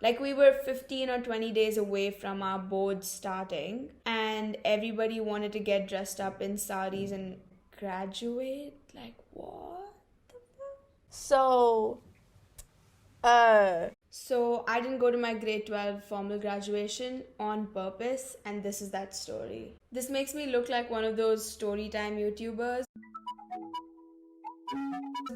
Like we were 15 or 20 days away from our board starting, and everybody wanted to get dressed up in saris and graduate. Like, what? So, So I didn't go to my grade 12 formal graduation on purpose, and this is that story. This makes me look like one of those story time YouTubers,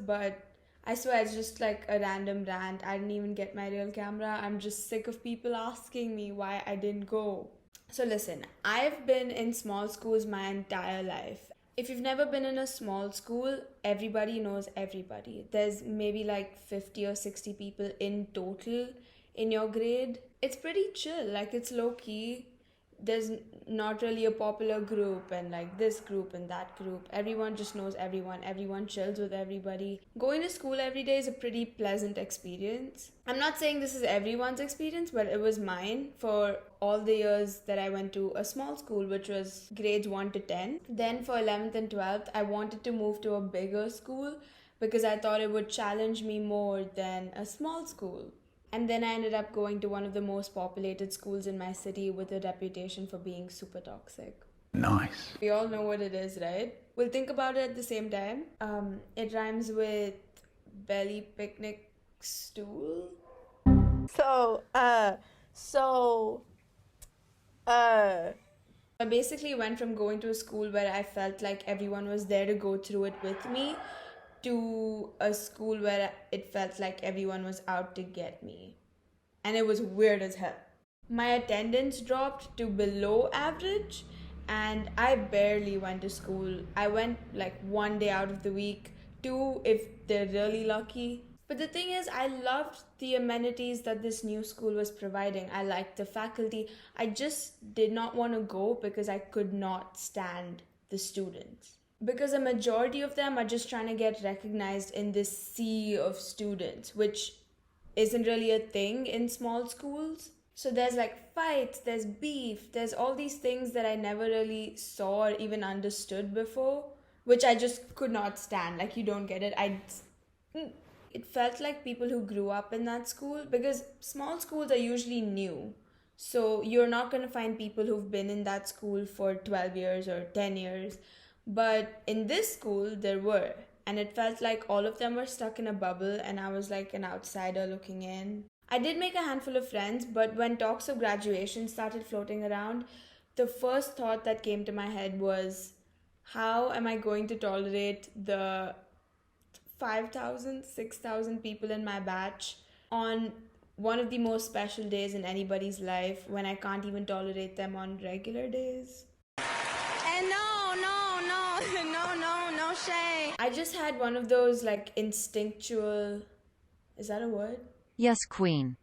but I swear it's just like a random rant. I didn't even get my real camera. I'm just sick of people asking me why I didn't go. So listen, I've been in small schools my entire life. If you've never been in a small school, everybody knows everybody. There's maybe like 50 or 60 people in total in your grade. It's pretty chill, like it's low key. There's not really a popular group and like this group and that group. Everyone just knows everyone. Everyone chills with everybody. Going to school every day is a pretty pleasant experience. I'm not saying this is everyone's experience, but it was mine for all the years that I went to a small school, which was grades 1 to 10. Then for 11th and 12th, I wanted to move to a bigger school because I thought it would challenge me more than a small school. And then I ended up going to one of the most populated schools in my city with a reputation for being super toxic. Nice. We all know what it is, right? We'll think about it at the same time. It rhymes with belly picnic stool. so, I basically went from going to a school where I felt like everyone was there to go through it with me to a school where it felt like everyone was out to get me. And it was weird as hell. My attendance dropped to below average, and I barely went to school. I went like one day out of the week, two if they're really lucky. But the thing is, I loved the amenities that this new school was providing. I liked the faculty. I just did not want to go because I could not stand the students. Because a majority of them are just trying to get recognized in this sea of students, which isn't really a thing in small schools. So there's like fights, there's beef, there's all these things that I never really saw or even understood before, which I just could not stand. Like, you don't get it. It felt like people who grew up in that school, because small schools are usually new. So you're not going to find people who've been in that school for 12 years or 10 years. But in this school, there were. And it felt like all of them were stuck in a bubble, and I was like an outsider looking in. I did make a handful of friends, but when talks of graduation started floating around, the first thought that came to my head was, how am I going to tolerate the 5,000, 6,000 people in my batch on one of the most special days in anybody's life when I can't even tolerate them on regular days? and no shade. I just had one of those like instinctual, is that a word? Yes, Queen.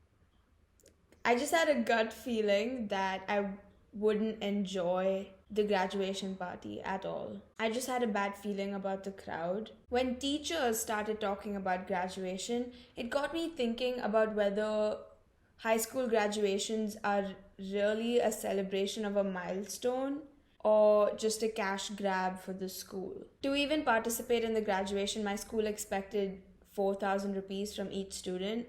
I just had a gut feeling that I wouldn't enjoy the graduation party at all. I just had a bad feeling about the crowd. When teachers started talking about graduation, it got me thinking about whether high school graduations are really a celebration of a milestone or just a cash grab for the school. To even participate in the graduation, my school expected 4,000 rupees from each student.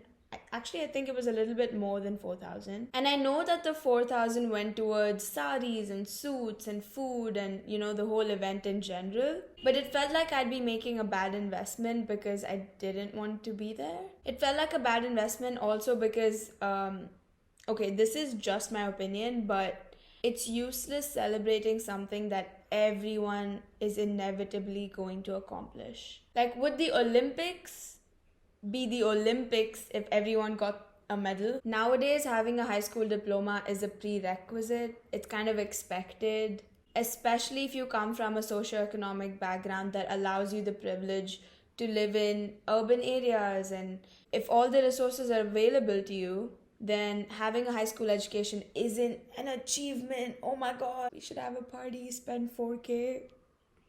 Actually, I think it was a little bit more than 4,000. And I know that the 4,000 went towards saris and suits and food and, the whole event in general. But it felt like I'd be making a bad investment because I didn't want to be there. It felt like a bad investment also because, okay, this is just my opinion, but it's useless celebrating something that everyone is inevitably going to accomplish. Like, would the Olympics be the Olympics if everyone got a medal? Nowadays, having a high school diploma is a prerequisite. It's kind of expected, especially if you come from a socioeconomic background that allows you the privilege to live in urban areas. And if all the resources are available to you, then having a high school education isn't an achievement. Oh my god, we should have a party, spend 4K.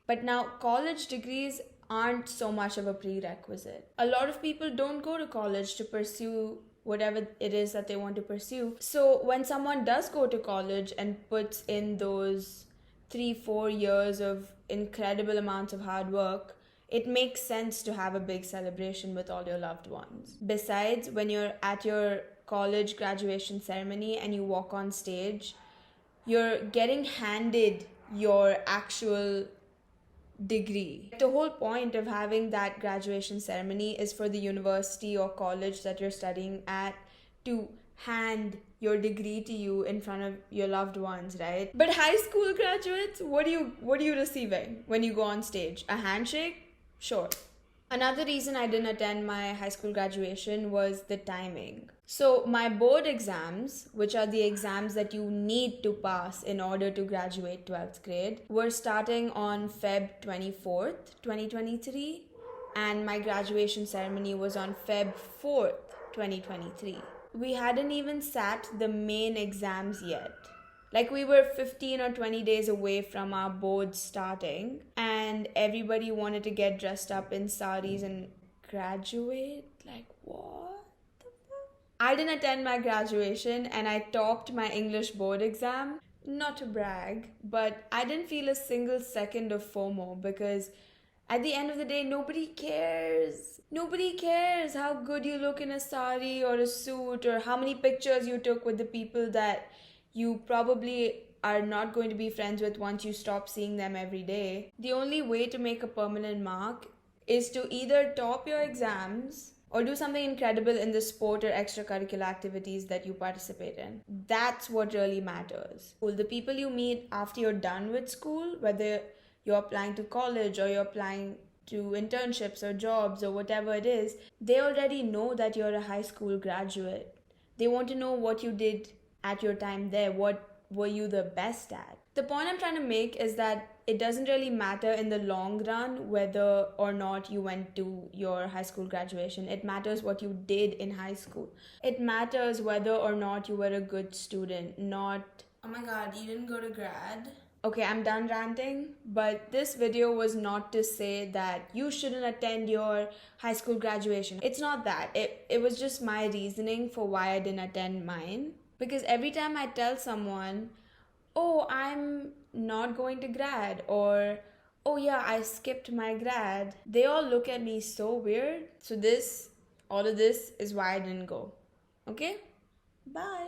But now college degrees aren't so much of a prerequisite. A lot of people don't go to college to pursue whatever it is that they want to pursue. So when someone does go to college and puts in those 3-4 years of incredible amounts of hard work, it makes sense to have a big celebration with all your loved ones. Besides, when you're at your college graduation ceremony and you walk on stage, you're getting handed your actual degree. The whole point of having that graduation ceremony is for the university or college that you're studying at to hand your degree to you in front of your loved ones, right? But high school graduates, what are you receiving when you go on stage? A handshake? Sure. Another reason I didn't attend my high school graduation was the timing. So, my board exams, which are the exams that you need to pass in order to graduate 12th grade, were starting on Feb 24th, 2023, and my graduation ceremony was on Feb 4th, 2023. We hadn't even sat the main exams yet. Like, we were 15 or 20 days away from our board starting, and everybody wanted to get dressed up in saris and graduate. Like, what the fuck? I didn't attend my graduation and I topped my English board exam. Not to brag, but I didn't feel a single second of FOMO because at the end of the day, nobody cares. Nobody cares how good you look in a sari or a suit or how many pictures you took with the people that you probably are not going to be friends with once you stop seeing them every day. The only way to make a permanent mark is to either top your exams or do something incredible in the sport or extracurricular activities that you participate in. That's what really matters. The people you meet after you're done with school, whether you're applying to college or you're applying to internships or jobs or whatever it is, they already know that you're a high school graduate. They want to know what you did at your time there. What were you the best at? The point I'm trying to make is that it doesn't really matter in the long run whether or not you went to your high school graduation. It matters what you did in high school. It matters whether or not you were a good student, not, oh my god, you didn't go to grad. Okay, I'm done ranting, but this video was not to say that you shouldn't attend your high school graduation. It's not that. It was just my reasoning for why I didn't attend mine. Because every time I tell someone, oh, I'm not going to grad, or oh yeah, I skipped my grad, they all look at me so weird. So all of this is why I didn't go. Okay? Bye.